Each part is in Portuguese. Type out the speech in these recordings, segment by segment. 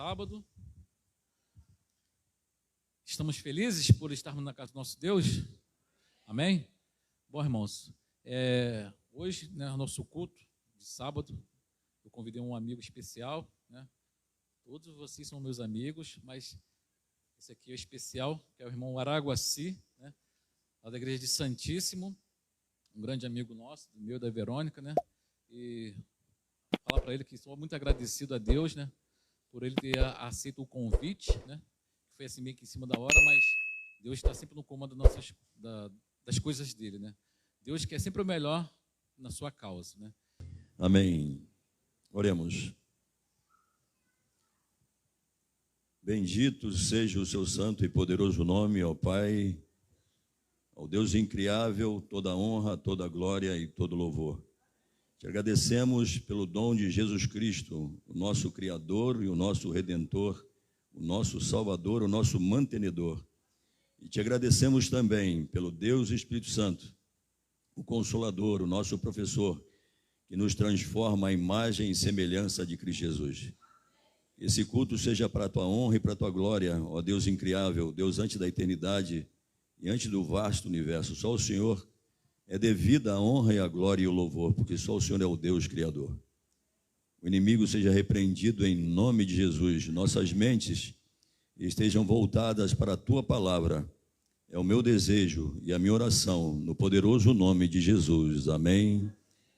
sábado. Estamos felizes por estarmos na casa do nosso Deus? Amém? Bom, irmãos, hoje, né, nosso culto de sábado, eu convidei um amigo especial, né? Todos vocês são meus amigos, mas esse aqui é especial, que é o irmão Araguaci, né? Lá da igreja de Santíssimo, um grande amigo nosso, do meu, da Verônica, né? E falar para ele que sou muito agradecido a Deus, né? Por ele ter aceito o convite, né? Foi assim meio que em cima da hora, mas Deus está sempre no comando das coisas dele, né? Deus quer sempre o melhor na sua causa, né? Amém. Oremos. Bendito seja o seu santo e poderoso nome, ó Pai, ao Deus incriável, toda honra, toda glória e todo louvor. Te agradecemos pelo dom de Jesus Cristo, o nosso Criador e o nosso Redentor, o nosso Salvador, o nosso mantenedor. E te agradecemos também pelo Deus Espírito Santo, o Consolador, o nosso professor, que nos transforma à imagem e semelhança de Cristo Jesus. Esse culto seja para a tua honra e para a tua glória, ó Deus incriável, Deus antes da eternidade e antes do vasto universo. Só o Senhor é devida a honra e a glória e o louvor, porque só o Senhor é o Deus Criador. O inimigo seja repreendido em nome de Jesus. Nossas mentes estejam voltadas para a tua palavra. É o meu desejo e a minha oração, no poderoso nome de Jesus. Amém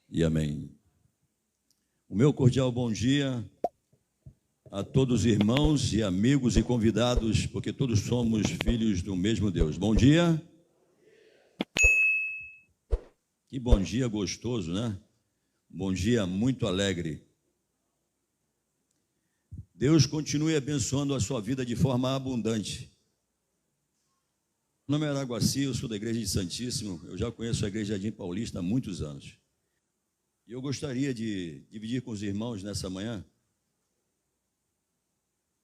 e amém. O meu cordial bom dia a todos os irmãos e amigos e convidados, porque todos somos filhos do mesmo Deus. Bom dia. Que bom dia gostoso, né? Bom dia muito alegre. Deus continue abençoando a sua vida de forma abundante. Meu nome é Araguaci, eu sou da igreja de Santíssimo, eu já conheço a igreja de Jardim Paulista há muitos anos. E eu gostaria de dividir com os irmãos nessa manhã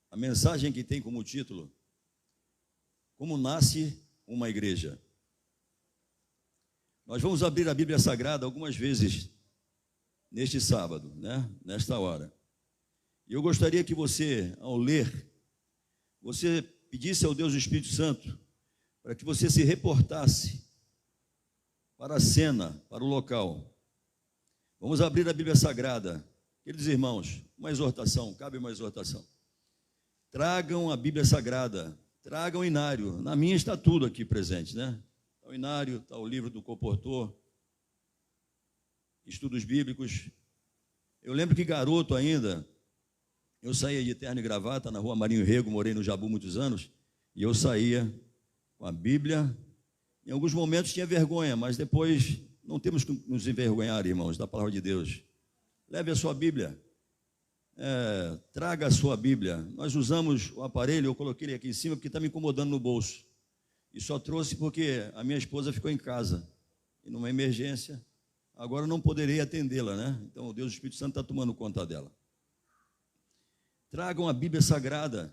a mensagem que tem como título: Como nasce uma igreja. Nós vamos abrir a Bíblia Sagrada algumas vezes neste sábado, né? Nesta hora. E eu gostaria que você, ao ler, você pedisse ao Deus do Espírito Santo para que você se reportasse para a cena, para o local. Vamos abrir a Bíblia Sagrada. Queridos irmãos, uma exortação, cabe uma exortação. Tragam a Bíblia Sagrada, tragam o inário. Na minha está tudo aqui presente, né? Está o inário, está o livro do comportor, estudos bíblicos. Eu lembro que garoto ainda, eu saía de terno e gravata na rua Marinho Rego, morei no Jabu muitos anos, e eu saía com a Bíblia. Em alguns momentos tinha vergonha, mas depois não temos que nos envergonhar, irmãos, da palavra de Deus. Leve a sua Bíblia, traga a sua Bíblia. Nós usamos o aparelho, eu coloquei ele aqui em cima porque está me incomodando no bolso. E só trouxe porque a minha esposa ficou em casa, e numa emergência, agora não poderei atendê-la, né? Então o Deus do Espírito Santo está tomando conta dela. Tragam a Bíblia Sagrada,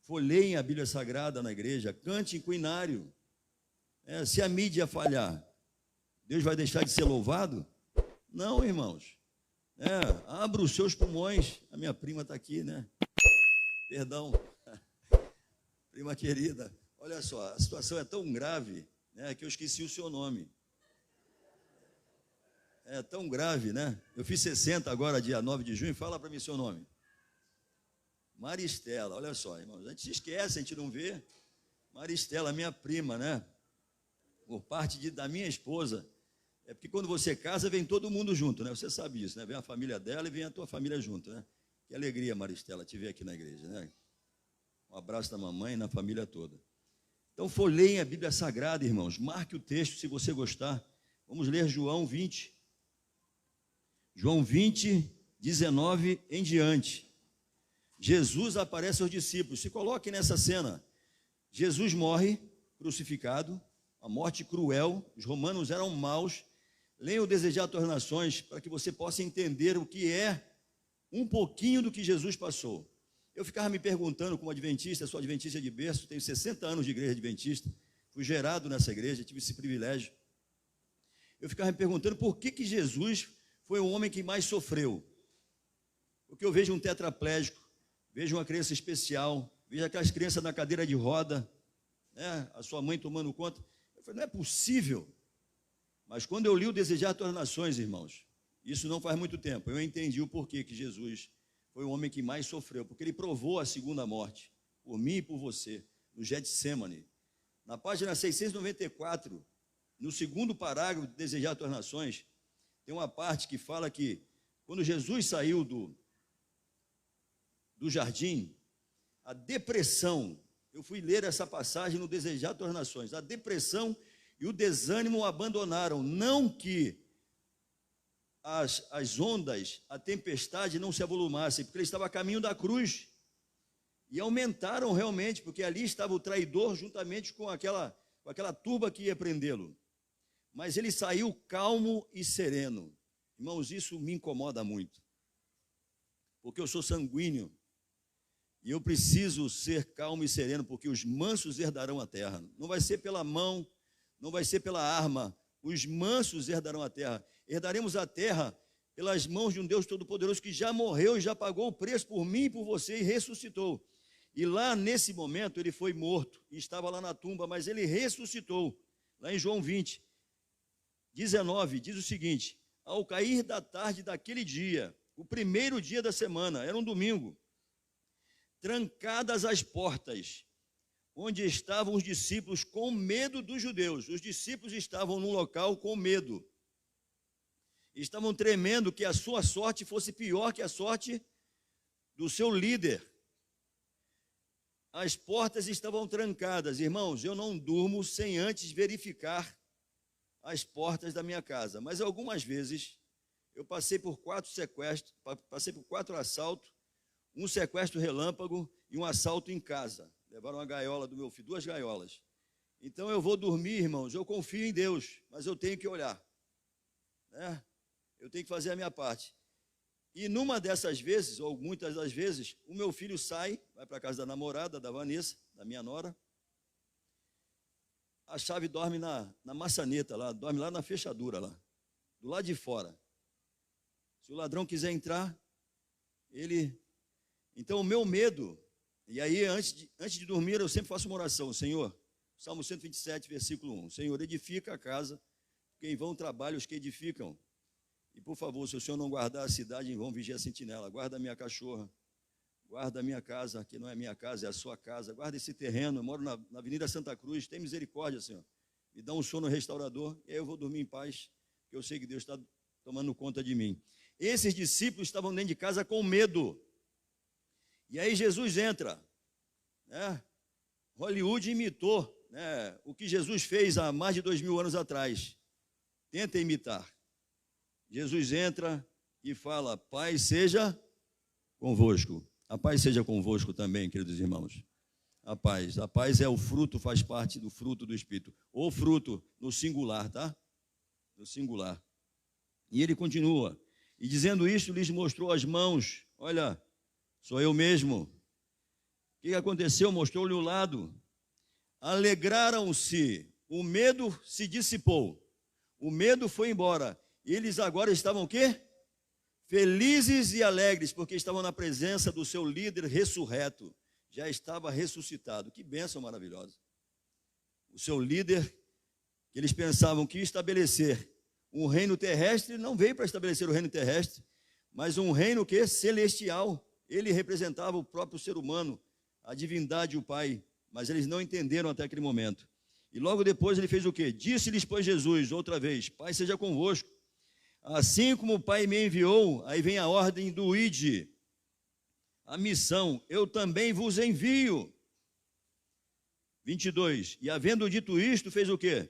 folheiem a Bíblia Sagrada na igreja, cantem com o inário. Se a mídia falhar, Deus vai deixar de ser louvado? Não, irmãos. Abra os seus pulmões. A minha prima está aqui, né? Perdão, prima querida. Olha só, a situação é tão grave, né, que eu esqueci o seu nome. É tão grave, né? Eu fiz 60 agora, dia 9 de junho. Fala para mim seu nome. Maristela, olha só, irmãos, a gente se esquece, a gente não vê. Maristela, minha prima, né? Por parte da minha esposa. É porque quando você casa, vem todo mundo junto, né? Você sabe disso, né? Vem a família dela e vem a tua família junto, né? Que alegria, Maristela, te ver aqui na igreja, né? Um abraço da mamãe e na família toda. Então, folheiem a Bíblia Sagrada, irmãos. Marque o texto, se você gostar. Vamos ler João 20. João 20, 19 em diante. Jesus aparece aos discípulos. Se coloquem nessa cena. Jesus morre crucificado, a morte cruel. Os romanos eram maus. Leiam o Desejar a Tuas Nações para que você possa entender o que é um pouquinho do que Jesus passou. Eu ficava me perguntando, como adventista, sou adventista de berço, tenho 60 anos de igreja adventista, fui gerado nessa igreja, tive esse privilégio. Eu ficava me perguntando por que Jesus foi o homem que mais sofreu. Porque eu vejo um tetraplégico, veja uma criança especial, veja aquelas crianças na cadeira de roda, né? A sua mãe tomando conta. Eu falei, não é possível. Mas quando eu li o Desejar Tuas Nações, irmãos, isso não faz muito tempo, eu entendi o porquê que Jesus foi o homem que mais sofreu, porque ele provou a segunda morte, por mim e por você, no Getsêmani. Na página 694, no segundo parágrafo de Desejar Tuas Nações, tem uma parte que fala que quando Jesus saiu do jardim, a depressão, eu fui ler essa passagem no Desejar Tuas Nações, a depressão e o desânimo o abandonaram, não que as ondas, a tempestade não se avolumassem, porque ele estava a caminho da cruz, e aumentaram realmente, porque ali estava o traidor juntamente com aquela turba que ia prendê-lo, mas ele saiu calmo e sereno. Irmãos, isso me incomoda muito, porque eu sou sanguíneo, e eu preciso ser calmo e sereno, porque os mansos herdarão a terra, não vai ser pela mão, não vai ser pela arma, os mansos herdarão a terra. Herdaremos a terra pelas mãos de um Deus Todo-Poderoso que já morreu e já pagou o preço por mim e por você e ressuscitou. E lá nesse momento ele foi morto e estava lá na tumba, mas ele ressuscitou. Lá em João 20, 19, diz o seguinte: ao cair da tarde daquele dia, o primeiro dia da semana, era um domingo, trancadas as portas, onde estavam os discípulos com medo dos judeus. Os discípulos estavam num local com medo. Estavam tremendo que a sua sorte fosse pior que a sorte do seu líder. As portas estavam trancadas. Irmãos, eu não durmo sem antes verificar as portas da minha casa. Mas algumas vezes eu passei por 4 sequestros, passei por 4 assaltos, um sequestro relâmpago e um assalto em casa. Levaram uma gaiola do meu filho, 2 gaiolas. Então eu vou dormir, irmãos, eu confio em Deus, mas eu tenho que olhar, né? Eu tenho que fazer a minha parte. E numa dessas vezes, ou muitas das vezes, o meu filho sai, vai para a casa da namorada, da Vanessa, da minha nora. A chave dorme na maçaneta lá, dorme lá na fechadura lá, do lado de fora. Se o ladrão quiser entrar, ele... Então o meu medo... E aí, antes de dormir, eu sempre faço uma oração. Senhor, Salmo 127, versículo 1. Senhor, edifica a casa, porque em vão trabalham os que edificam. E, por favor, se o Senhor não guardar a cidade, em vão vigia a sentinela. Guarda a minha cachorra, guarda a minha casa, que não é minha casa, é a sua casa. Guarda esse terreno, eu moro na Avenida Santa Cruz. Tem misericórdia, Senhor. Me dá um sono restaurador, e aí eu vou dormir em paz, porque eu sei que Deus está tomando conta de mim. Esses discípulos estavam dentro de casa com medo. E aí Jesus entra, né? Hollywood imitou, né, o que Jesus fez há mais de 2000 anos atrás. Tenta imitar. Jesus entra e fala: paz seja convosco. A paz seja convosco também, queridos irmãos. A paz é o fruto, faz parte do fruto do Espírito. O fruto no singular, tá? No singular. E ele continua. E dizendo isto, lhes mostrou as mãos. Olha, sou eu mesmo. O que aconteceu? Mostrou-lhe o lado. Alegraram-se. O medo se dissipou. O medo foi embora. Eles agora estavam o quê? Felizes e alegres, porque estavam na presença do seu líder ressurreto. Já estava ressuscitado. Que bênção maravilhosa. O seu líder, que eles pensavam que ia estabelecer um reino terrestre, não veio para estabelecer o reino terrestre, mas um reino que celestial. Ele representava o próprio ser humano, a divindade, o Pai, mas eles não entenderam até aquele momento. E logo depois ele fez o quê? Disse-lhes, pois, Jesus, outra vez: Pai seja convosco. Assim como o Pai me enviou, aí vem a ordem do ide, a missão, eu também vos envio. 22, e havendo dito isto, fez o quê?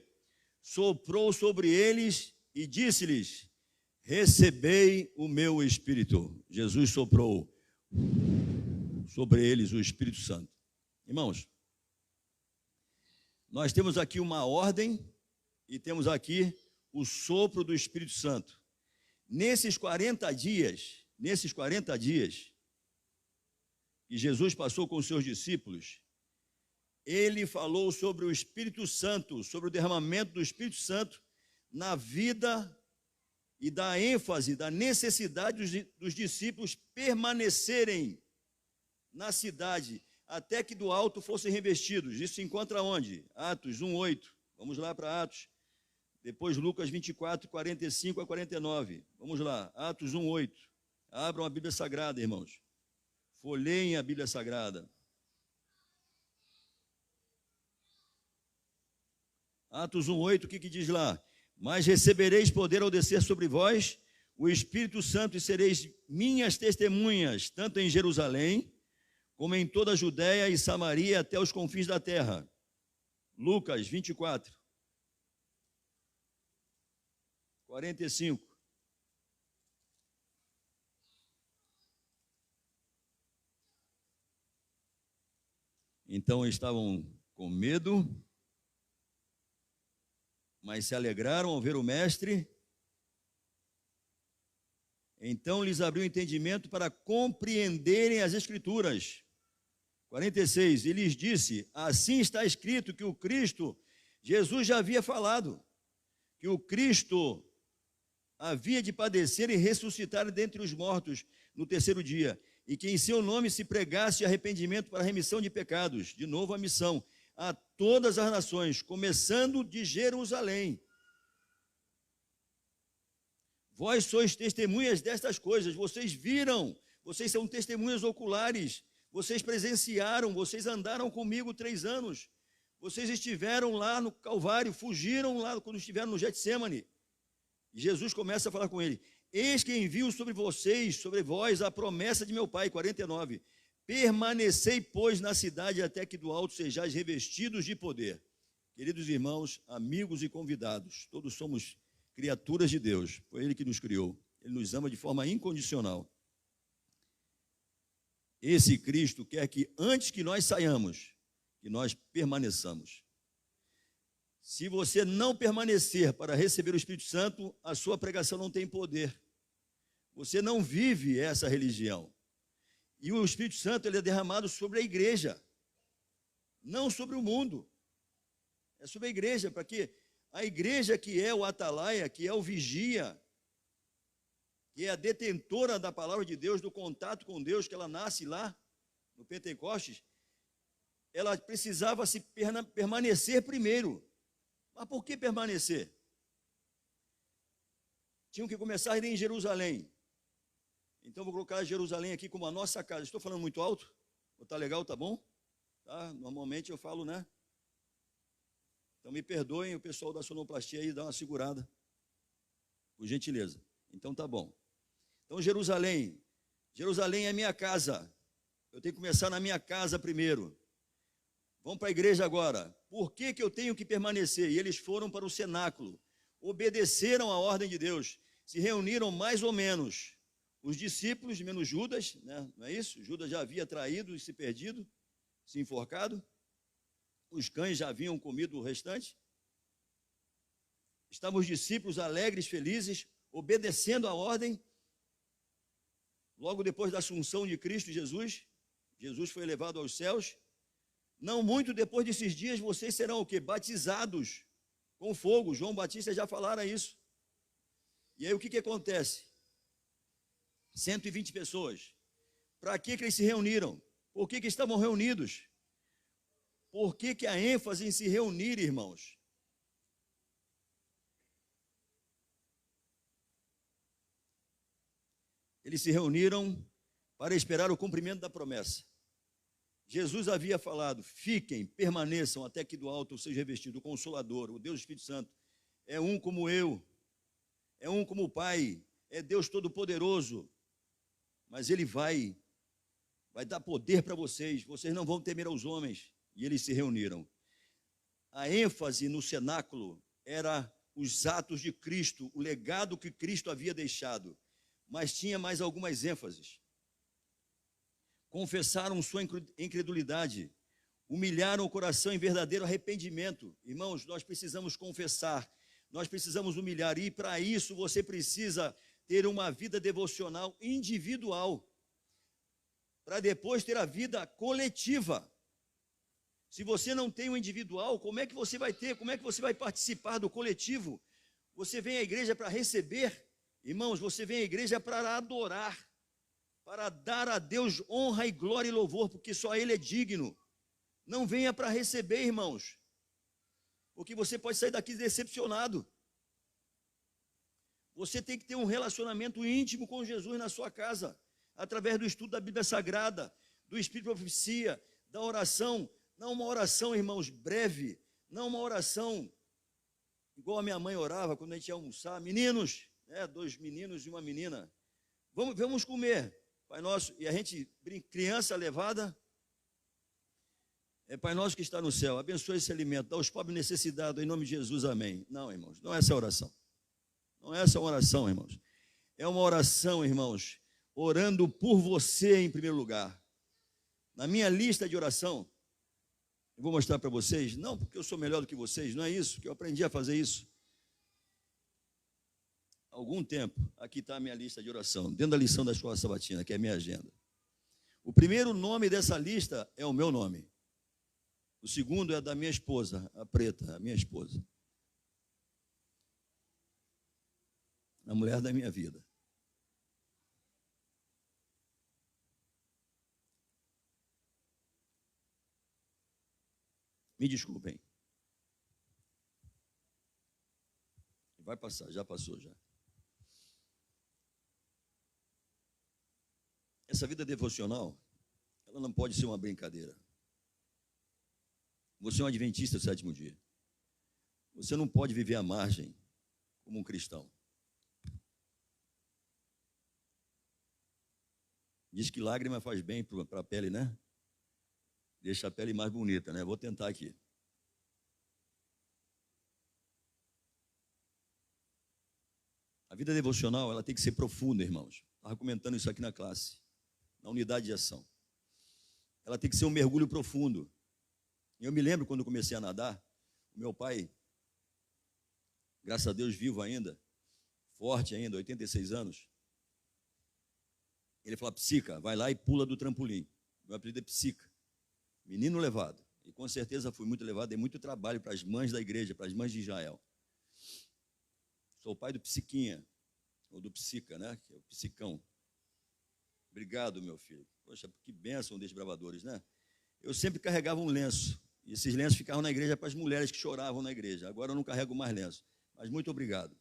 Soprou sobre eles e disse-lhes: recebei o meu Espírito. Jesus soprou sobre eles o Espírito Santo. Irmãos, nós temos aqui uma ordem e temos aqui o sopro do Espírito Santo. Nesses 40 dias que Jesus passou com os seus discípulos, ele falou sobre o Espírito Santo, sobre o derramamento do Espírito Santo na vida e da ênfase, da necessidade dos discípulos permanecerem na cidade, até que do alto fossem revestidos. Isso se encontra onde? Atos 1:8. Vamos lá para Atos. Depois Lucas 24, 45 a 49. Vamos lá, Atos 1:8. Abram a Bíblia Sagrada, irmãos. Folheiem a Bíblia Sagrada. Atos 1:8, o que diz lá? Mas recebereis poder ao descer sobre vós o Espírito Santo e sereis minhas testemunhas, tanto em Jerusalém, como em toda a Judéia e Samaria, até os confins da terra. Lucas 24, 45. Então estavam com medo, mas se alegraram ao ver o mestre. Então lhes abriu o entendimento para compreenderem as Escrituras. 46, e lhes disse, assim está escrito que o Cristo, Jesus já havia falado, que o Cristo havia de padecer e ressuscitar dentre os mortos no terceiro dia, e que em seu nome se pregasse arrependimento para a remissão de pecados, de novo a missão, a todas as nações, começando de Jerusalém. Vós sois testemunhas destas coisas, vocês viram, vocês são testemunhas oculares, vocês presenciaram, vocês andaram comigo 3 anos, vocês estiveram lá no Calvário, fugiram lá quando estiveram no Getsêmani. E Jesus começa a falar com ele, eis que envio sobre vocês, sobre vós, a promessa de meu Pai, 49, permanecei, pois, na cidade até que do alto sejais revestidos de poder. Queridos irmãos, amigos e convidados, todos somos criaturas de Deus, foi Ele que nos criou, Ele nos ama de forma incondicional. Esse Cristo quer que antes que nós saiamos, que nós permaneçamos. Se você não permanecer para receber o Espírito Santo, a sua pregação não tem poder. Você não vive essa religião. E o Espírito Santo ele é derramado sobre a igreja, não sobre o mundo. É sobre a igreja, para que a igreja que é o atalaia, que é o vigia, que é a detentora da palavra de Deus, do contato com Deus, que ela nasce lá no Pentecostes, ela precisava se permanecer primeiro. Mas por que permanecer? Tinham que começar a ir em Jerusalém. Então vou colocar Jerusalém aqui como a nossa casa. Estou falando muito alto? Tá legal, tá bom? Tá? Normalmente eu falo, né? Então me perdoem, o pessoal da sonoplastia aí dá uma segurada, por gentileza. Então tá bom. Então Jerusalém é minha casa. Eu tenho que começar na minha casa primeiro. Vamos para a igreja agora. Por que eu tenho que permanecer? E eles foram para o cenáculo, obedeceram a ordem de Deus, se reuniram mais ou menos. Os discípulos, menos Judas, né? Não é isso? Judas já havia traído e se perdido, se enforcado. Os cães já haviam comido o restante. Estavam os discípulos alegres, felizes, obedecendo a ordem. Logo depois da assunção de Cristo Jesus, Jesus foi elevado aos céus. Não muito depois desses dias, vocês serão o quê? Batizados com fogo. João Batista já falara isso. E aí o que acontece? 120 pessoas. Para que eles se reuniram? Por que estavam reunidos? Por que a ênfase em se reunir, irmãos? Eles se reuniram para esperar o cumprimento da promessa. Jesus havia falado, fiquem, permaneçam até que do alto seja revestido o Consolador, o Deus Espírito Santo. É um como eu, é um como o Pai, é Deus Todo-Poderoso. Mas Ele vai dar poder para vocês, vocês não vão temer aos homens. E eles se reuniram. A ênfase no cenáculo era os atos de Cristo, o legado que Cristo havia deixado. Mas tinha mais algumas ênfases. Confessaram sua incredulidade, humilharam o coração em verdadeiro arrependimento. Irmãos, nós precisamos confessar, nós precisamos humilhar, e para isso você precisa ter uma vida devocional individual, para depois ter a vida coletiva. Se você não tem o individual, como é que você vai ter? Como é que você vai participar do coletivo? Você vem à igreja para receber, irmãos, você vem à igreja para adorar, para dar a Deus honra e glória e louvor, porque só Ele é digno. Não venha para receber, irmãos, porque você pode sair daqui decepcionado. Você tem que ter um relacionamento íntimo com Jesus na sua casa, através do estudo da Bíblia Sagrada, do Espírito de Profecia, da oração. Não uma oração, irmãos, breve, não uma oração igual a minha mãe orava quando a gente ia almoçar. Meninos, 2 meninos e uma menina, vamos comer, Pai Nosso. E a gente, criança levada, Pai Nosso que está no céu, abençoa esse alimento, dá aos pobres necessitados, em nome de Jesus, amém. Não, irmãos, não é essa a oração. Não é essa uma oração, irmãos. É uma oração, irmãos, orando por você em primeiro lugar. Na minha lista de oração, eu vou mostrar para vocês, não porque eu sou melhor do que vocês, não é isso, que eu aprendi a fazer isso. Há algum tempo, aqui está a minha lista de oração, dentro da lição da Escola Sabatina, que é a minha agenda. O primeiro nome dessa lista é o meu nome. O segundo é da minha esposa, a Preta, a minha esposa. A mulher da minha vida. Me desculpem. Vai passar, já passou já. Essa vida devocional, ela não pode ser uma brincadeira. Você é um adventista do 7º dia. Você não pode viver à margem como um cristão. Diz que lágrima faz bem para a pele, né? Deixa a pele mais bonita, né? Vou tentar aqui. A vida devocional, ela tem que ser profunda, irmãos. Estava comentando isso aqui na classe, na unidade de ação. Ela tem que ser um mergulho profundo. Eu me lembro quando eu comecei a nadar, o meu pai, graças a Deus vivo ainda, forte ainda, 86 anos, ele falou: Psica, vai lá e pula do trampolim. Meu apelido é Psica, menino levado. E com certeza fui muito levado, dei muito trabalho para as mães da igreja, para as mães de Israel. Sou o pai do Psiquinha, ou do Psica, né? Que é o Psicão. Obrigado, meu filho. Poxa, que bênção desses bravadores, né? Eu sempre carregava um lenço. E esses lenços ficavam na igreja para as mulheres que choravam na igreja. Agora eu não carrego mais lenço. Mas muito obrigado.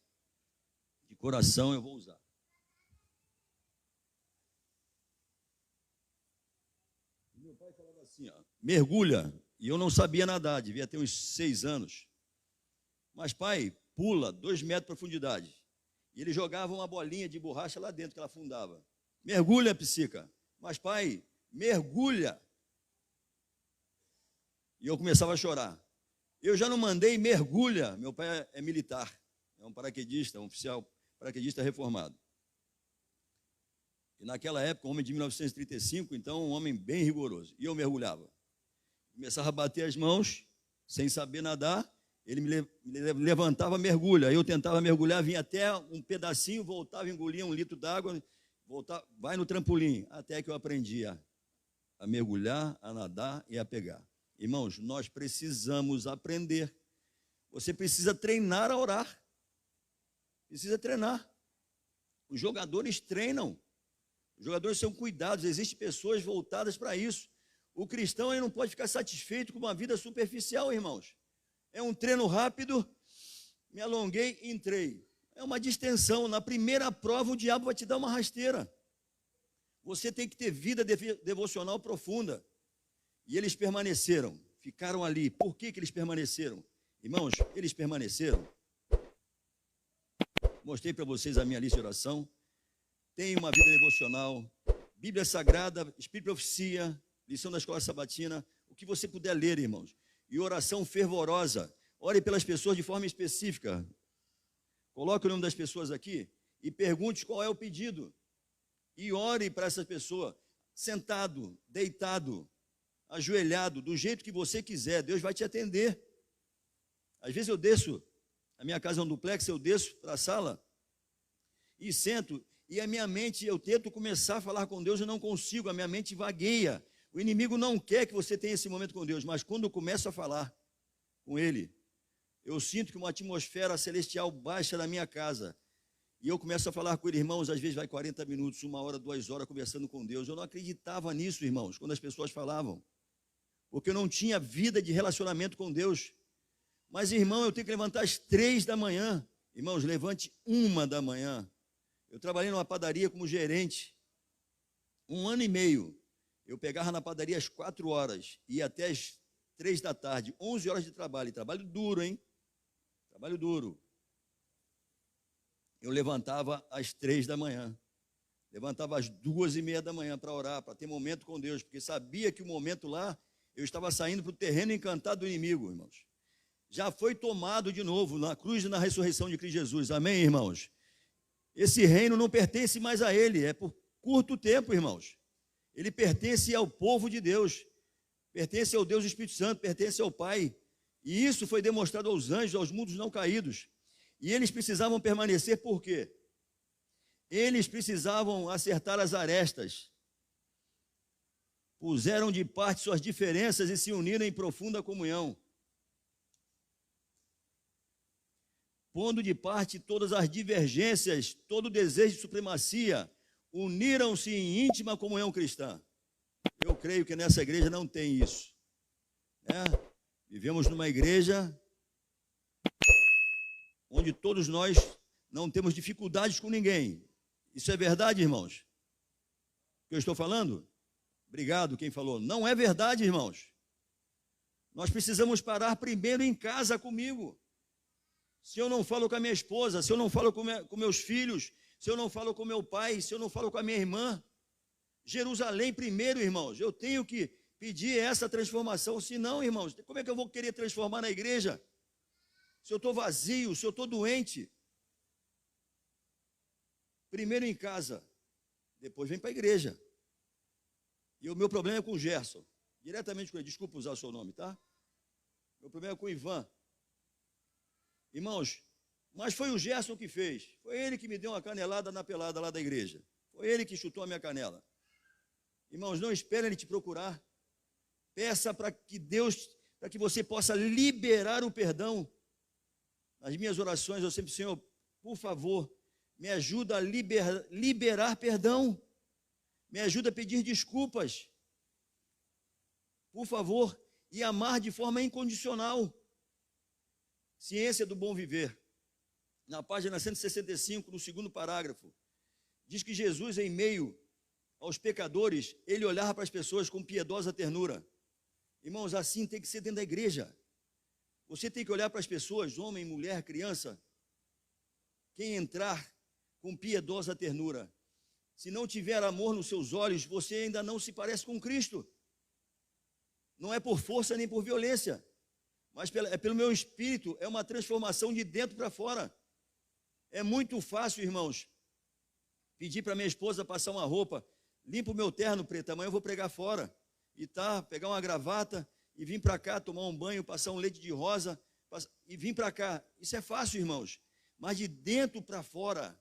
De coração eu vou usar. Meu pai falava assim, ó, mergulha. E eu não sabia nadar, devia ter uns 6 anos. Mas, pai, pula 2 metros de profundidade. E ele jogava uma bolinha de borracha lá dentro, que ela afundava. Mergulha, Psica. Mas, pai, mergulha. E eu começava a chorar. Eu já não mandei mergulha. Meu pai é militar, é um paraquedista, um oficial paraquedista reformado. E naquela época, um homem de 1935, então um homem bem rigoroso. E eu mergulhava. Começava a bater as mãos, sem saber nadar, ele me levantava, mergulha. Aí eu tentava mergulhar, vinha até um pedacinho, voltava, engolia 1 litro d'água, voltava, vai no trampolim, até que eu aprendi a mergulhar, a nadar e a pegar. Irmãos, nós precisamos aprender. Você precisa treinar a orar. Precisa treinar. Os jogadores treinam. Os jogadores são cuidados. Existem pessoas voltadas para isso. O cristão ele não pode ficar satisfeito com uma vida superficial, irmãos. É um treino rápido. Me alonguei, entrei. É uma distensão. Na primeira prova, o diabo vai te dar uma rasteira. Você tem que ter vida devocional profunda. E eles permaneceram, ficaram ali. Por que eles permaneceram? Irmãos, eles permaneceram. Mostrei para vocês a minha lista de oração. Tem uma vida devocional, Bíblia Sagrada, Espírito de Profecia, lição da Escola Sabatina, o que você puder ler, irmãos. E oração fervorosa. Ore pelas pessoas de forma específica. Coloque o nome das pessoas aqui e pergunte qual é o pedido. E ore para essa pessoa, sentado, deitado, ajoelhado, do jeito que você quiser, Deus vai te atender. Às vezes eu desço, a minha casa é um duplex, eu desço para a sala e sento, e a minha mente, eu tento começar a falar com Deus e não consigo, a minha mente vagueia. O inimigo não quer que você tenha esse momento com Deus, mas quando eu começo a falar com Ele, eu sinto que uma atmosfera celestial baixa na minha casa, E eu começo a falar com ele, irmãos, às vezes vai 40 minutos, 1 hora, 2 horas conversando com Deus. Eu não acreditava nisso, irmãos, quando as pessoas falavam. Porque eu não tinha vida de relacionamento com Deus. Mas, irmão, eu tenho que levantar às 3 da manhã. Irmãos, levante 1 da manhã. Eu trabalhei numa padaria como gerente. 1 ano e meio. Eu pegava na padaria às 4 horas. Ia até às 3 da tarde. 11 horas de trabalho. E trabalho duro, hein? Trabalho duro. Eu levantava às 3 da manhã. Levantava às 2:30 da manhã para orar, para ter momento com Deus. Porque sabia que o momento lá, eu estava saindo para o terreno encantado do inimigo, irmãos. Já foi tomado de novo na cruz e na ressurreição de Cristo Jesus. Amém, irmãos? Esse reino não pertence mais a ele, é por curto tempo, irmãos. Ele pertence ao povo de Deus, pertence ao Deus Espírito Santo, pertence ao Pai. E isso foi demonstrado aos anjos, aos mundos não caídos. E eles precisavam permanecer por quê? Eles precisavam acertar as arestas. Puseram de parte suas diferenças e se uniram em profunda comunhão. Pondo de parte todas as divergências, todo o desejo de supremacia, uniram-se em íntima comunhão cristã. Eu creio que nessa igreja não tem isso. Vivemos numa igreja onde todos nós não temos dificuldades com ninguém. Isso é verdade, irmãos? O que eu estou falando? Obrigado quem falou. Não é verdade, irmãos. Nós precisamos parar primeiro em casa comigo. Se eu não falo com a minha esposa, se eu não falo com meus filhos, se eu não falo com meu pai, se eu não falo com a minha irmã, Jerusalém primeiro, irmãos, eu tenho que pedir essa transformação, senão, irmãos, como é que eu vou querer transformar na igreja? Se eu estou vazio, se eu estou doente. Primeiro em casa, depois vem para a igreja. E o meu problema é com o Gerson, diretamente com ele, desculpa usar o seu nome, tá? Meu problema é com o Ivan. Irmãos, mas foi o Gerson que fez. Foi ele que me deu uma canelada na pelada lá da igreja. Foi ele que chutou a minha canela. Irmãos, não espere ele te procurar. Peça para que Deus, para que você possa liberar o perdão. Nas minhas orações eu sempre, Senhor, por favor, me ajuda a liberar perdão. Me ajuda a pedir desculpas. Por favor, e amar de forma incondicional. Ciência do Bom Viver. Na página 165, no segundo parágrafo, diz que Jesus, em meio aos pecadores, ele olhava para as pessoas com piedosa ternura. Irmãos, assim tem que ser dentro da igreja. Você tem que olhar para as pessoas, homem, mulher, criança, quem entrar com piedosa ternura. Se não tiver amor nos seus olhos, você ainda não se parece com Cristo. Não é por força nem por violência, mas é pelo meu espírito, é uma transformação de dentro para fora. É muito fácil, irmãos, pedir para minha esposa passar uma roupa, limpa o meu terno preto, amanhã eu vou pregar fora, e pegar uma gravata, e vir para cá, tomar um banho, passar um leite de rosa, e vir para cá. Isso é fácil, irmãos, mas de dentro para fora,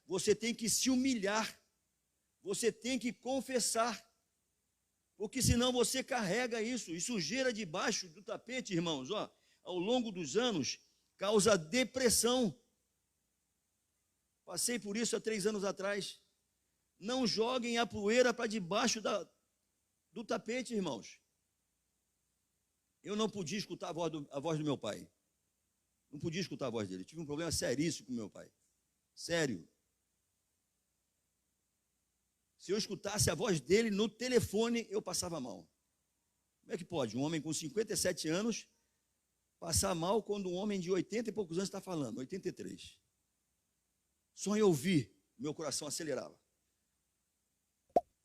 você tem que se humilhar, você tem que confessar, porque senão você carrega isso, e sujeira debaixo do tapete, irmãos, ao longo dos anos, causa depressão. Passei por isso há 3 anos atrás. Não joguem a poeira para debaixo do tapete, irmãos. Eu não podia escutar a voz do meu pai. Não podia escutar a voz dele. Tive um problema seríssimo com meu pai. Sério. Se eu escutasse a voz dele no telefone, eu passava mal. Como é que pode um homem com 57 anos passar mal quando um homem de 80 e poucos anos está falando? 83. Só em ouvir, meu coração acelerava.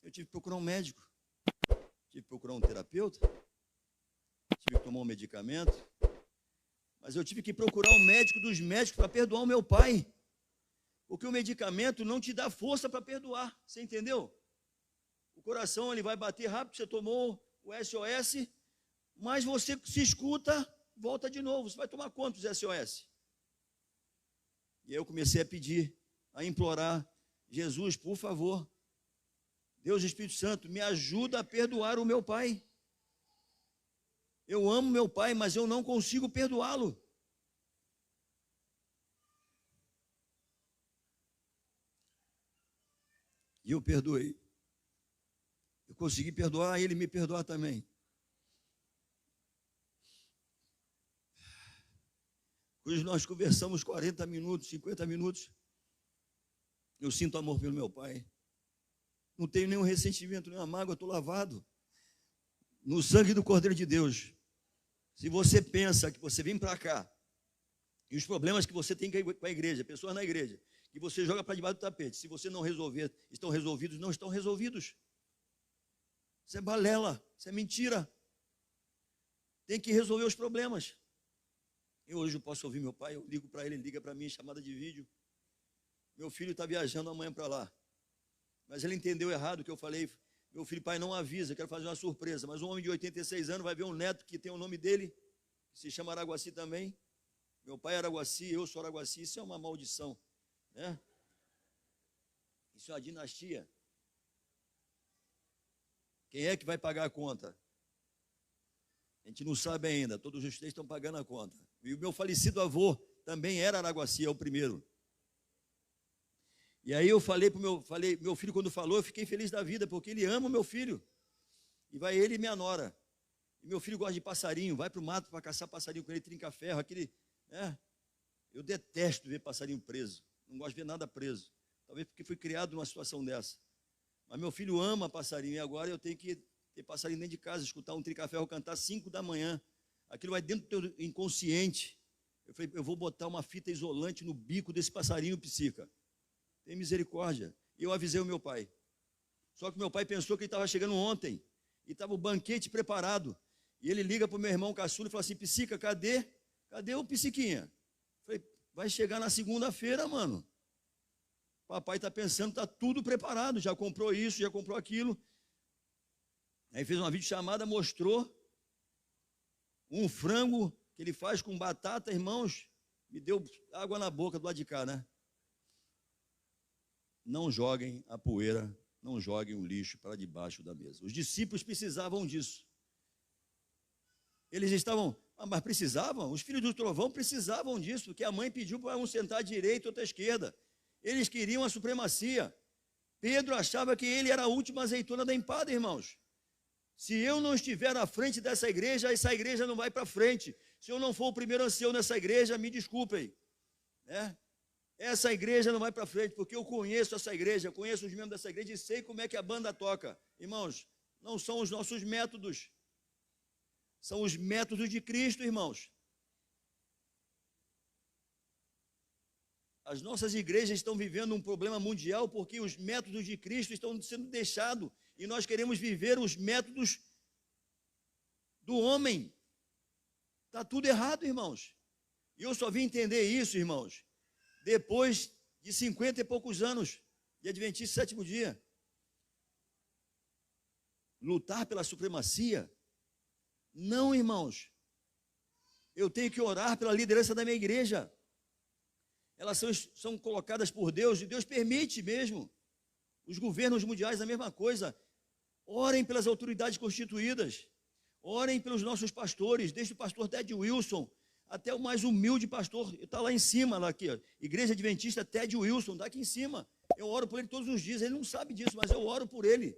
Eu tive que procurar um médico. Tive que procurar um terapeuta. Tive que tomar um medicamento. Mas eu tive que procurar um médico dos médicos para perdoar o meu pai. Porque o medicamento não te dá força para perdoar. Você entendeu? O coração ele vai bater rápido, você tomou o SOS, mas você se escuta, volta de novo. Você vai tomar quantos SOS? E aí eu comecei a pedir, a implorar, Jesus, por favor, Deus Espírito Santo, me ajuda a perdoar o meu pai. Eu amo meu pai, mas eu não consigo perdoá-lo. E eu perdoei. Eu consegui perdoar, ele me perdoar também. Hoje nós conversamos 40 minutos, 50 minutos. Eu sinto amor pelo meu pai. Não tenho nenhum ressentimento, nenhuma mágoa, estou lavado no sangue do Cordeiro de Deus. Se você pensa que você vem para cá, e os problemas que você tem com a igreja, pessoas na igreja, que você joga para debaixo do tapete, se você não resolver, estão resolvidos, não estão resolvidos. Isso é balela, isso é mentira. Tem que resolver os problemas. Eu hoje posso ouvir meu pai, eu ligo para ele liga para mim, chamada de vídeo. Meu filho está viajando amanhã para lá. Mas ele entendeu errado o que eu falei. Meu filho, pai, não avisa, quero fazer uma surpresa. Mas um homem de 86 anos vai ver um neto que tem o nome dele, que se chama Araguaci também. Meu pai é Araguaci, eu sou Araguaci. Isso é uma maldição, né? Isso é uma dinastia. Quem é que vai pagar a conta? A gente não sabe ainda, todos os três estão pagando a conta. E o meu falecido avô também era Araguaci, é o primeiro. E aí eu falei meu filho quando falou, eu fiquei feliz da vida, porque ele ama o meu filho. E vai ele e minha nora. E meu filho gosta de passarinho, vai para o mato para caçar passarinho com ele, trinca ferro, aquele, né? Eu detesto ver passarinho preso, não gosto de ver nada preso. Talvez porque fui criado numa situação dessa. Mas meu filho ama passarinho, e agora eu tenho que ter passarinho dentro de casa, escutar um trinca-ferro cantar 5 da manhã. Aquilo vai dentro do teu inconsciente. Eu falei, eu vou botar uma fita isolante no bico desse passarinho, psica. Tem misericórdia. E eu avisei o meu pai. Só que meu pai pensou que ele estava chegando ontem. E estava o banquete preparado. E ele liga para o meu irmão caçula e fala assim, psica, cadê o psiquinha? Eu falei, vai chegar na segunda-feira, mano. Papai está pensando, está tudo preparado. Já comprou isso, já comprou aquilo. Aí fez uma videochamada, mostrou um frango que ele faz com batata, irmãos. Me deu água na boca do lado de cá, né? Não joguem a poeira, não joguem o lixo para debaixo da mesa. Os discípulos precisavam disso. Eles estavam, mas precisavam? Os filhos do trovão precisavam disso, porque a mãe pediu para um sentar à direita e outro à esquerda. Eles queriam a supremacia. Pedro achava que ele era a última azeitona da empada, irmãos. Se eu não estiver à frente dessa igreja, essa igreja não vai para frente. Se eu não for o primeiro ancião nessa igreja, me desculpem, né? Essa igreja não vai para frente, porque eu conheço essa igreja, conheço os membros dessa igreja e sei como é que a banda toca. Irmãos, não são os nossos métodos, são os métodos de Cristo, irmãos. As nossas igrejas estão vivendo um problema mundial porque os métodos de Cristo estão sendo deixados e nós queremos viver os métodos do homem. Está tudo errado, irmãos. E eu só vim entender isso, irmãos, depois de 50 e poucos anos de Adventista sétimo dia. Lutar pela supremacia? Não, irmãos. Eu tenho que orar pela liderança da minha igreja. Elas são colocadas por Deus, e Deus permite mesmo. Os governos mundiais, a mesma coisa. Orem pelas autoridades constituídas. Orem pelos nossos pastores, desde o pastor Ted Wilson até o mais humilde pastor, está lá em cima, lá aqui, ó, Igreja Adventista Ted Wilson, está aqui em cima. Eu oro por ele todos os dias, ele não sabe disso, mas eu oro por ele.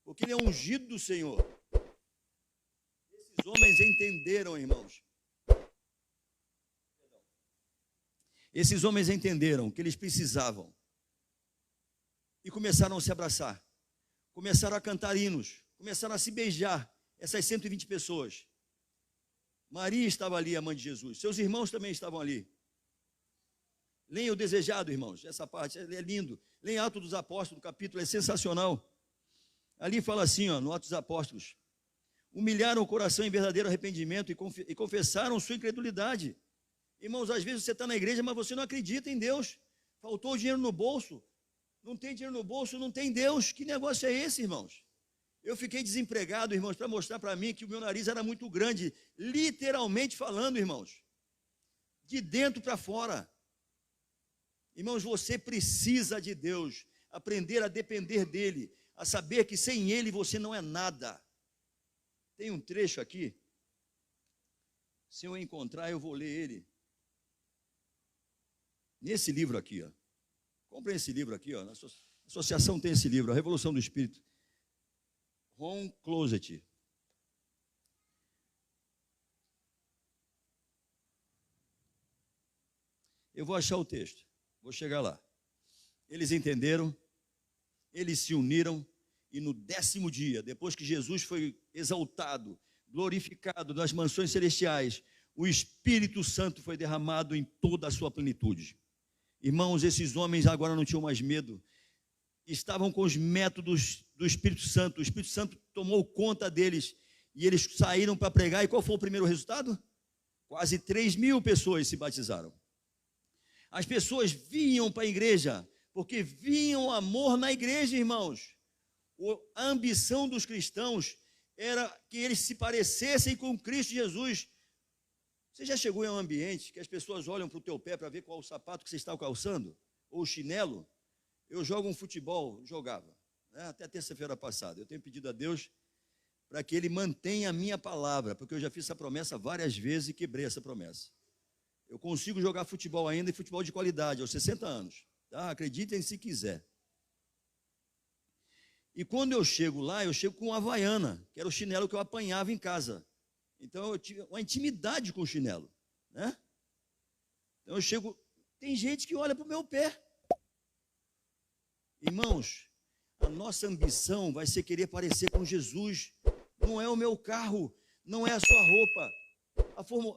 Porque ele é ungido do Senhor. Esses homens entenderam, irmãos. Esses homens entenderam que eles precisavam. E começaram a se abraçar. Começaram a cantar hinos. Começaram a se beijar. Essas 120 pessoas. Maria estava ali, a mãe de Jesus. Seus irmãos também estavam ali. Leia o Desejado, irmãos. Essa parte é lindo. Leia Atos dos Apóstolos, o capítulo é sensacional. Ali fala assim, ó, no Atos dos Apóstolos. Humilharam o coração em verdadeiro arrependimento e confessaram sua incredulidade. Irmãos, às vezes você está na igreja, mas você não acredita em Deus. Faltou dinheiro no bolso. Não tem dinheiro no bolso, não tem Deus. Que negócio é esse, irmãos? Eu fiquei desempregado, irmãos, para mostrar para mim que o meu nariz era muito grande, literalmente falando, irmãos, de dentro para fora. Irmãos, você precisa de Deus, aprender a depender dEle, a saber que sem Ele você não é nada. Tem um trecho aqui, se eu encontrar eu vou ler ele. Nesse livro aqui, ó. Comprem esse livro aqui, ó, A associação tem esse livro, A Revolução do Espírito. Ron Closet. Eu vou achar o texto, vou chegar lá. Eles entenderam, eles se uniram, e no 10º dia, depois que Jesus foi exaltado, glorificado nas mansões celestiais, o Espírito Santo foi derramado em toda a sua plenitude. Irmãos, esses homens agora não tinham mais medo, estavam com os métodos do Espírito Santo. O Espírito Santo tomou conta deles, e eles saíram para pregar. E qual foi o primeiro resultado? Quase 3.000 pessoas se batizaram. As pessoas vinham para a igreja, porque viam amor na igreja, irmãos. A ambição dos cristãos era que eles se parecessem com Cristo Jesus. Você já chegou em um ambiente que as pessoas olham para o teu pé para ver qual o sapato que você está calçando? Ou o chinelo? Eu jogo um futebol, jogava, né, até terça-feira passada. Eu tenho pedido a Deus para que Ele mantenha a minha palavra, porque eu já fiz essa promessa várias vezes e quebrei essa promessa. Eu consigo jogar futebol ainda, e futebol de qualidade, aos 60 anos. Tá? Acreditem se quiser. E quando eu chego lá, eu chego com uma Havaiana, que era o chinelo que eu apanhava em casa. Então eu tive uma intimidade com o chinelo, né? Então eu chego, tem gente que olha para o meu pé. Irmãos, a nossa ambição vai ser querer parecer com Jesus. Não é o meu carro, não é a sua roupa.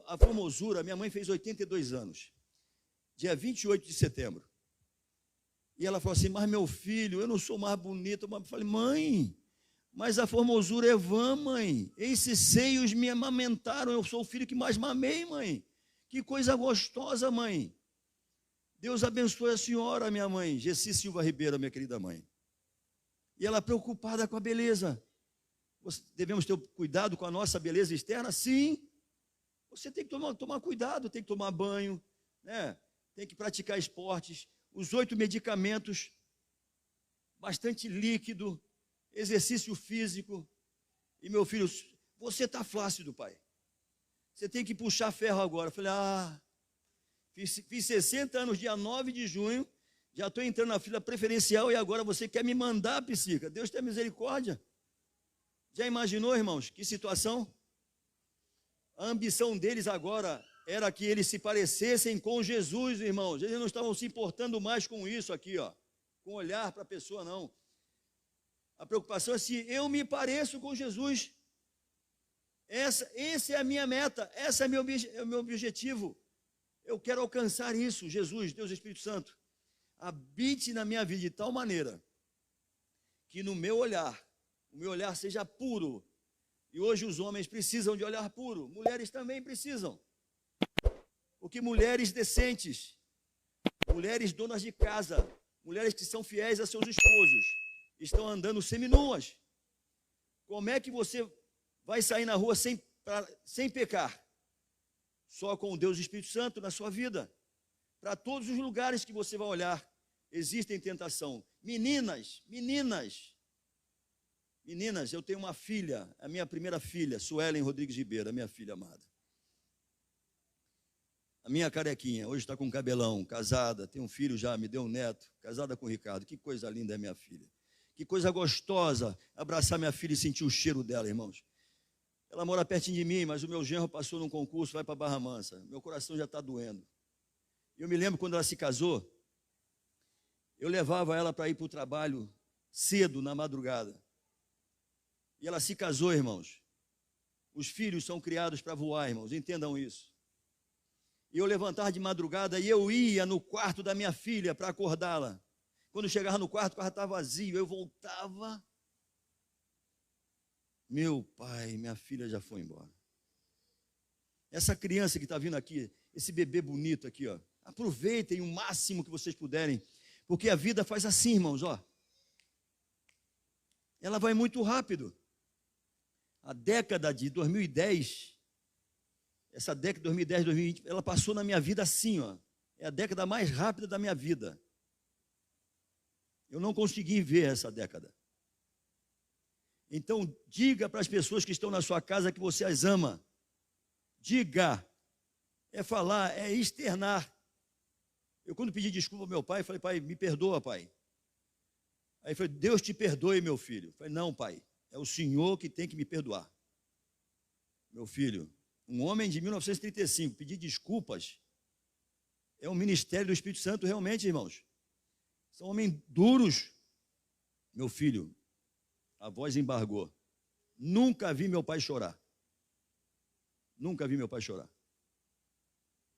A formosura, minha mãe fez 82 anos, dia 28 de setembro. E ela falou assim, mas meu filho, eu não sou mais bonito. Eu falei, mãe, mas a formosura é vã, mãe. Esses seios me amamentaram, eu sou o filho que mais mamei, mãe. Que coisa gostosa, mãe. Deus abençoe a senhora, minha mãe, Gessi Silva Ribeiro, minha querida mãe. E ela preocupada com a beleza. Devemos ter cuidado com a nossa beleza externa? Sim. Você tem que tomar cuidado, tem que tomar banho, né? Tem que praticar esportes, os 8 medicamentos, bastante líquido, exercício físico. E meu filho, você está flácido, pai. Você tem que puxar ferro agora. Eu falei, fiz 60 anos, dia 9 de junho, já estou entrando na fila preferencial e agora você quer me mandar, psica? Deus tenha misericórdia. Já imaginou, irmãos, que situação? A ambição deles agora era que eles se parecessem com Jesus, irmãos. Eles não estavam se importando mais com isso aqui, ó, com olhar para a pessoa, não. A preocupação é se eu me pareço com Jesus. Essa é a minha meta, esse é o meu objetivo. Eu quero alcançar isso. Jesus, Deus Espírito Santo, habite na minha vida de tal maneira que no meu olhar, o meu olhar seja puro. E hoje os homens precisam de olhar puro, mulheres também precisam. Porque mulheres decentes, mulheres donas de casa, mulheres que são fiéis a seus esposos, estão andando seminuas. Como é que você vai sair na rua sem pecar? Só com o Deus Espírito Santo na sua vida. Para todos os lugares que você vai olhar, existe tentação. Meninas, eu tenho uma filha, a minha primeira filha, Suelen Rodrigues Ribeiro, a minha filha amada. A minha carequinha, hoje está com cabelão, casada, tem um filho já, me deu um neto, casada com o Ricardo. Que coisa linda é minha filha. Que coisa gostosa abraçar minha filha e sentir o cheiro dela, irmãos. Ela mora pertinho de mim, mas o meu genro passou num concurso, vai para Barra Mansa. Meu coração já está doendo. Eu me lembro quando ela se casou, eu levava ela para ir para o trabalho cedo, na madrugada. E ela se casou, irmãos. Os filhos são criados para voar, irmãos, entendam isso. E eu levantava de madrugada e eu ia no quarto da minha filha para acordá-la. Quando chegava no quarto, o quarto estava vazio, eu voltava. Meu pai, minha filha já foi embora. Essa criança que está vindo aqui, esse bebê bonito aqui, ó, aproveitem o máximo que vocês puderem, porque a vida faz assim, irmãos, ó. Ela vai muito rápido. A década de 2010, essa década de 2010, 2020, ela passou na minha vida assim, ó. É a década mais rápida da minha vida. Eu não consegui ver essa década. Então, diga para as pessoas que estão na sua casa que você as ama. Diga. É falar, é externar. Eu, quando pedi desculpa ao meu pai, falei, pai, me perdoa, pai. Aí ele falou, Deus te perdoe, meu filho. Eu falei, não, pai, é o senhor que tem que me perdoar. Meu filho, um homem de 1935 pedir desculpas é um ministério do Espírito Santo realmente, irmãos. São homens duros. Meu filho, a voz embargou. Nunca vi meu pai chorar. Nunca vi meu pai chorar.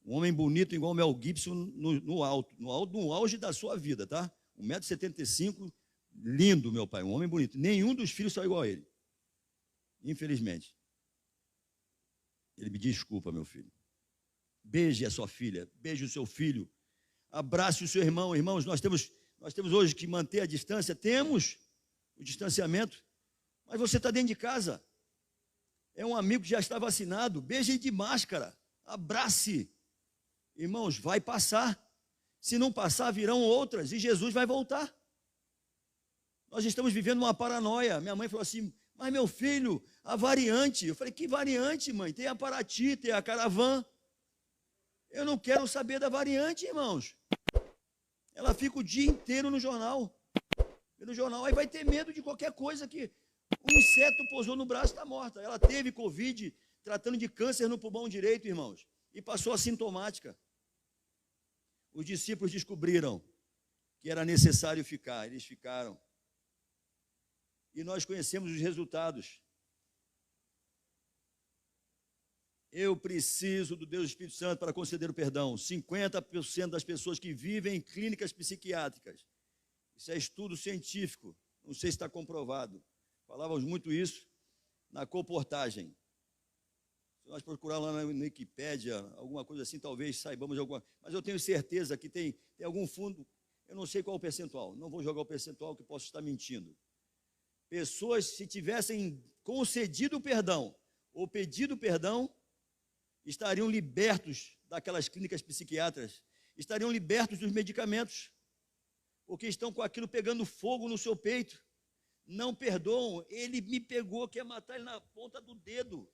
Um homem bonito igual o Mel Gibson no auge da sua vida, tá? 1,75 m, lindo, meu pai, um homem bonito. Nenhum dos filhos são igual a ele. Infelizmente. Ele me desculpa, meu filho. Beije a sua filha, beije o seu filho, abrace o seu irmão. Irmãos, nós temos hoje que manter a distância, temos o distanciamento, mas você está dentro de casa. É um amigo que já está vacinado, beije ele de máscara, abrace. Irmãos, vai passar. Se não passar, virão outras e Jesus vai voltar. Nós estamos vivendo uma paranoia. Minha mãe falou assim, mas meu filho, a variante. Eu falei, que variante, mãe? Tem a Paraty, tem a Caravan. Eu não quero saber da variante, irmãos. Ela fica o dia inteiro no jornal. No jornal, aí vai ter medo de qualquer coisa que um inseto pousou no braço e está morta. Ela teve Covid, tratando de câncer no pulmão direito, irmãos, e passou assintomática. Os discípulos descobriram que era necessário ficar, eles ficaram. E nós conhecemos os resultados. Eu preciso do Deus Espírito Santo para conceder o perdão. 50% das pessoas que vivem em clínicas psiquiátricas. Isso é estudo científico, não sei se está comprovado. Falávamos muito isso na comportagem. Se nós procurarmos lá na Wikipédia, alguma coisa assim, talvez saibamos de alguma. Mas eu tenho certeza que tem algum fundo, eu não sei qual o percentual, não vou jogar o percentual que posso estar mentindo. Pessoas, se tivessem concedido o perdão ou pedido perdão, estariam libertos daquelas clínicas psiquiátricas, estariam libertos dos medicamentos, porque estão com aquilo pegando fogo no seu peito. Não perdoam, ele me pegou, quer matar ele na ponta do dedo.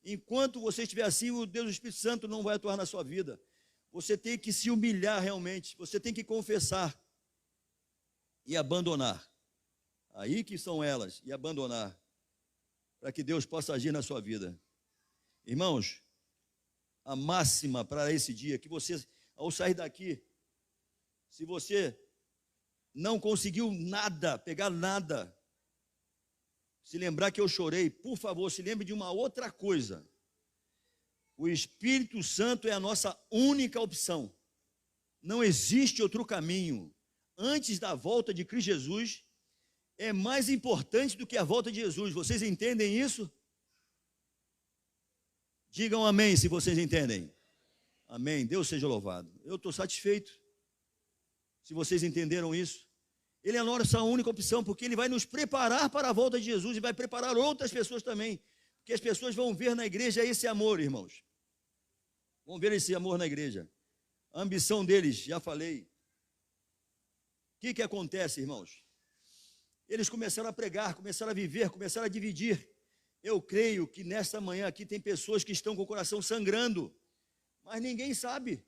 Enquanto você estiver assim, o Deus do Espírito Santo não vai atuar na sua vida. Você tem que se humilhar realmente, você tem que confessar e abandonar. Aí que são elas, e abandonar, para que Deus possa agir na sua vida. Irmãos, a máxima para esse dia, que você, ao sair daqui, se você não conseguiu nada, pegar nada, se lembrar que eu chorei, por favor, se lembre de uma outra coisa. O Espírito Santo é a nossa única opção. Não existe outro caminho. Antes da volta de Cristo Jesus, é mais importante do que a volta de Jesus. Vocês entendem isso? Digam amém se vocês entendem. Amém. Deus seja louvado. Eu estou satisfeito. Se vocês entenderam isso. Ele é a nossa única opção, porque ele vai nos preparar para a volta de Jesus e vai preparar outras pessoas também. Porque as pessoas vão ver na igreja esse amor, irmãos. Vão ver esse amor na igreja. A ambição deles, já falei. O que acontece, irmãos? Eles começaram a pregar, começaram a viver, começaram a dividir. Eu creio que nesta manhã aqui tem pessoas que estão com o coração sangrando, mas ninguém sabe.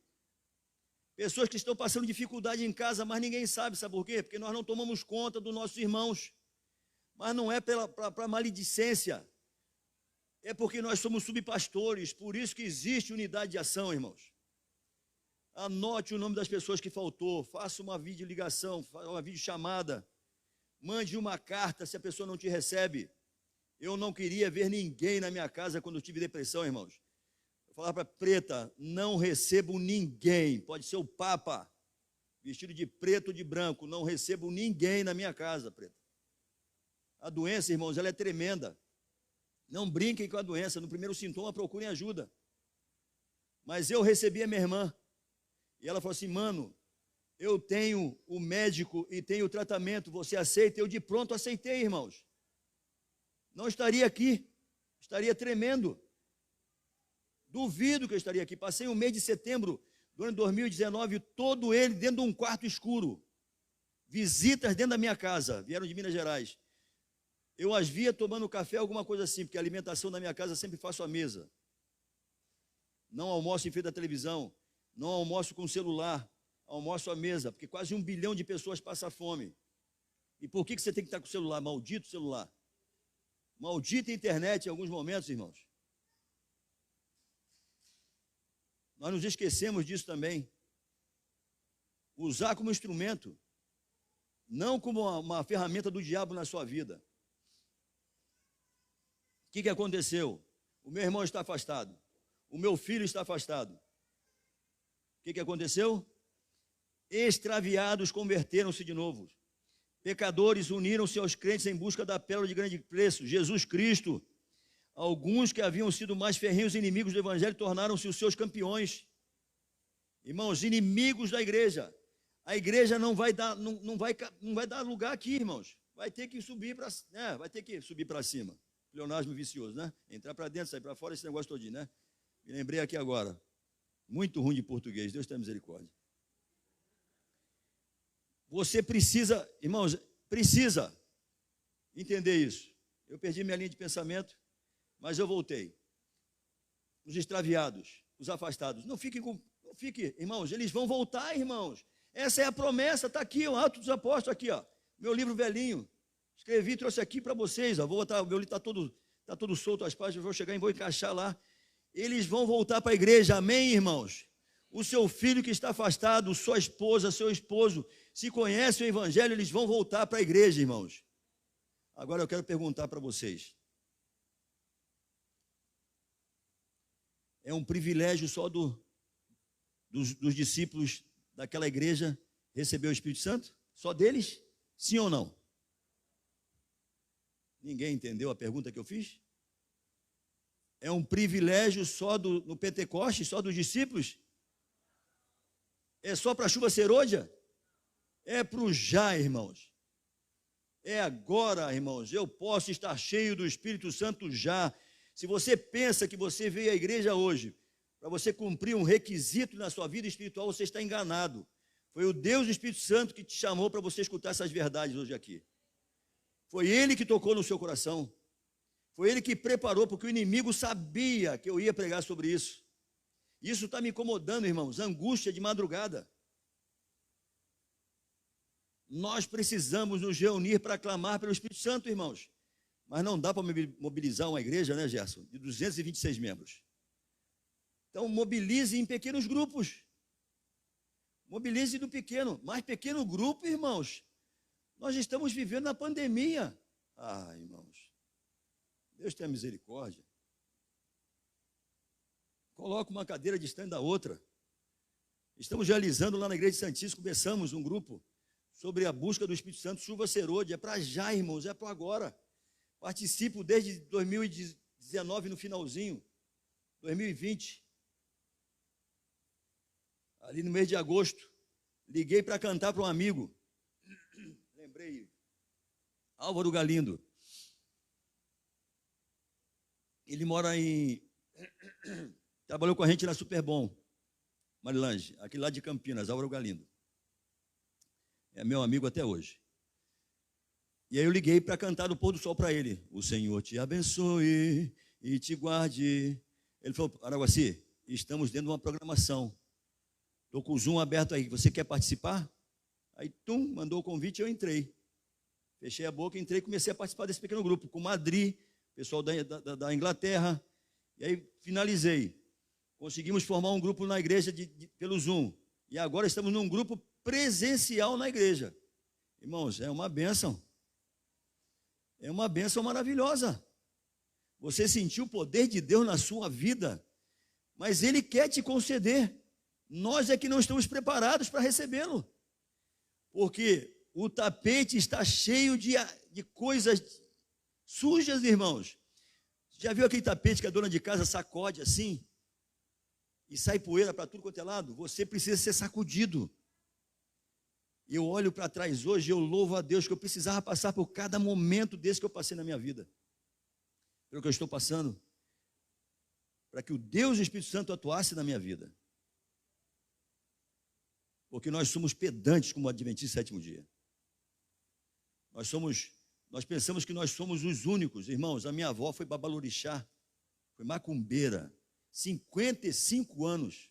Pessoas que estão passando dificuldade em casa, mas ninguém sabe. Sabe por quê? Porque nós não tomamos conta dos nossos irmãos. Mas não é para maledicência. É porque nós somos subpastores. Por isso que existe unidade de ação, irmãos. Anote o nome das pessoas que faltou. Faça uma videoligação, uma videochamada. Mande uma carta se a pessoa não te recebe. Eu não queria ver ninguém na minha casa quando eu tive depressão, irmãos. Falar para Preta, não recebo ninguém, pode ser o Papa, vestido de preto ou de branco, não recebo ninguém na minha casa, Preta. A doença, irmãos, ela é tremenda. Não brinquem com a doença, no primeiro sintoma procurem ajuda. Mas eu recebi a minha irmã, e ela falou assim, mano, eu tenho o médico e tenho o tratamento, você aceita? Eu de pronto aceitei, irmãos. Não estaria aqui, estaria tremendo. Duvido que eu estaria aqui. Passei o mês de setembro do ano 2019, todo ele dentro de um quarto escuro. Visitas dentro da minha casa, vieram de Minas Gerais. Eu as via tomando café, alguma coisa assim, porque a alimentação da minha casa sempre faço à mesa. Não almoço em frente da televisão, não almoço com celular, almoço à mesa, porque quase 1 bilhão de pessoas passam fome. E por que você tem que estar com o celular? Maldito celular. Maldita internet em alguns momentos, irmãos. Nós nos esquecemos disso também. Usar como instrumento, não como uma ferramenta do diabo na sua vida. O que aconteceu? O meu irmão está afastado. O meu filho está afastado. O que aconteceu? Extraviados converteram-se de novo. Pecadores uniram-se aos crentes em busca da pérola de grande preço, Jesus Cristo. Alguns que haviam sido mais ferrenhos inimigos do evangelho tornaram-se os seus campeões. Irmãos, inimigos da igreja. A igreja não vai dar lugar aqui, irmãos. Vai ter que subir para cima. Pleonasmo vicioso, né? Entrar para dentro, sair para fora, esse negócio todinho, né? Me lembrei aqui agora. Muito ruim de português, Deus tenha misericórdia. Você precisa, irmãos, precisa entender isso. Eu perdi minha linha de pensamento, mas eu voltei. Os extraviados, os afastados, não fique, irmãos, eles vão voltar, irmãos. Essa é a promessa, está aqui, o Atos dos Apóstolos, aqui, ó, meu livro velhinho. Escrevi, trouxe aqui para vocês, ó, vou botar, o meu livro está todo solto, as páginas, vou chegar e vou encaixar lá. Eles vão voltar para a igreja, amém, irmãos? O seu filho que está afastado, sua esposa, seu esposo, se conhecem o evangelho, eles vão voltar para a igreja, irmãos. Agora eu quero perguntar para vocês. É um privilégio só dos discípulos daquela igreja receber o Espírito Santo? Só deles? Sim ou não? Ninguém entendeu a pergunta que eu fiz? É um privilégio só no Pentecoste, só dos discípulos? É só para a chuva serôdia? É para o já, irmãos. É agora, irmãos. Eu posso estar cheio do Espírito Santo já. Se você pensa que você veio à igreja hoje para você cumprir um requisito na sua vida espiritual, você está enganado. Foi o Deus do Espírito Santo que te chamou para você escutar essas verdades hoje aqui. Foi Ele que tocou no seu coração. Foi Ele que preparou, porque o inimigo sabia que eu ia pregar sobre isso. Isso está me incomodando, irmãos. Angústia de madrugada. Nós precisamos nos reunir para clamar pelo Espírito Santo, irmãos. Mas não dá para mobilizar uma igreja, né, Gerson? De 226 membros. Então, mobilize em pequenos grupos. Mobilize no pequeno. Mas pequeno grupo, irmãos, nós estamos vivendo na pandemia. Ah, irmãos, Deus tenha misericórdia. Coloca uma cadeira distante da outra. Estamos realizando lá na Igreja de Santíssimo, começamos um grupo sobre a busca do Espírito Santo, chuva serôdia. É para já, irmãos, é para agora. Participo desde 2019, no finalzinho, 2020. Ali no mês de agosto, liguei para cantar para um amigo. Lembrei, Álvaro Galindo. Ele mora trabalhou com a gente na Superbom, Marilange, aqui lá de Campinas, Álvaro Galindo. É meu amigo até hoje. E aí eu liguei para cantar no pôr do sol para ele. O Senhor te abençoe e te guarde. Ele falou, Araguaci, estamos dentro de uma programação. Estou com o Zoom aberto aí, você quer participar? Aí, mandou o convite e eu entrei. Fechei a boca, entrei e comecei a participar desse pequeno grupo, com Madrid, pessoal da Inglaterra. E aí finalizei. Conseguimos formar um grupo na igreja pelo Zoom. E agora estamos num grupo presencial na igreja. Irmãos, é uma bênção. É uma bênção maravilhosa. Você sentiu o poder de Deus na sua vida, mas Ele quer te conceder. Nós é que não estamos preparados para recebê-lo. Porque o tapete está cheio de coisas sujas, irmãos. Já viu aquele tapete que a dona de casa sacode assim? E sai poeira para tudo quanto é lado? Você precisa ser sacudido. Eu olho para trás hoje e eu louvo a Deus que eu precisava passar por cada momento desse que eu passei na minha vida. Pelo que eu estou passando. Para que o Deus e o Espírito Santo atuasse na minha vida. Porque nós somos pedantes como adventistas do sétimo dia. Nós pensamos que nós somos os únicos. Irmãos, a minha avó foi babalorixá, foi macumbeira, 55 anos.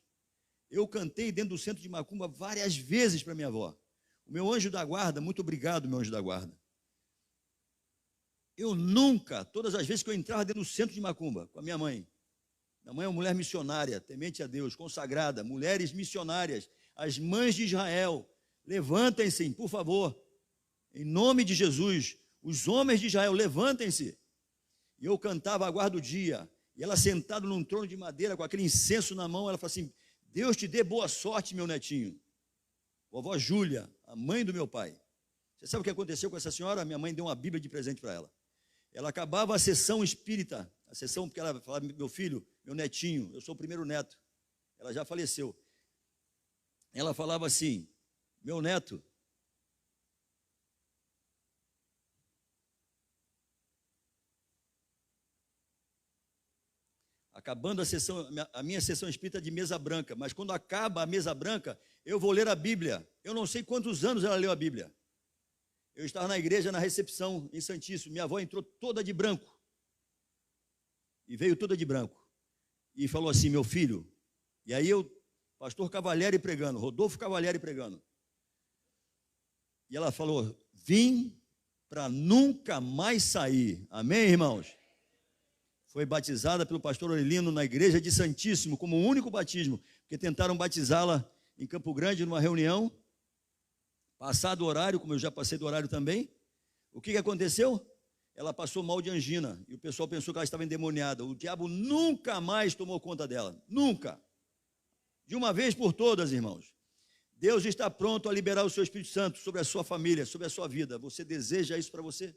Eu cantei dentro do centro de macumba várias vezes para minha avó. O meu anjo da guarda, muito obrigado, meu anjo da guarda. Eu nunca, todas as vezes que eu entrava dentro do centro de Macumba, com a minha mãe é uma mulher missionária, temente a Deus, consagrada, mulheres missionárias, as mães de Israel, levantem-se, por favor, em nome de Jesus, os homens de Israel, levantem-se. E eu cantava a guarda do dia, e ela sentada num trono de madeira, com aquele incenso na mão, ela falou assim: Deus te dê boa sorte, meu netinho. Vovó Júlia, a mãe do meu pai. Você sabe o que aconteceu com essa senhora? Minha mãe deu uma Bíblia de presente para ela. Ela acabava a sessão espírita, a sessão porque ela falava: meu filho, meu netinho, eu sou o primeiro neto. Ela já faleceu. Ela falava assim: meu neto, acabando a minha sessão espírita de mesa branca, mas quando acaba a mesa branca, eu vou ler a Bíblia. Eu não sei quantos anos ela leu a Bíblia. Eu estava na igreja, na recepção, em Santíssimo, minha avó entrou toda de branco, e veio toda de branco, e falou assim: meu filho, e aí pastor Cavalieri pregando, Rodolfo Cavalieri pregando, e ela falou: vim para nunca mais sair, amém, irmãos? Foi batizada pelo pastor Aurelino na igreja de Santíssimo, como o único batismo, porque tentaram batizá-la em Campo Grande, numa reunião, passado o horário, como eu já passei do horário também. O que aconteceu? Ela passou mal de angina, e o pessoal pensou que ela estava endemoniada. O diabo nunca mais tomou conta dela, nunca. De uma vez por todas, irmãos. Deus está pronto a liberar o seu Espírito Santo sobre a sua família, sobre a sua vida. Você deseja isso para você?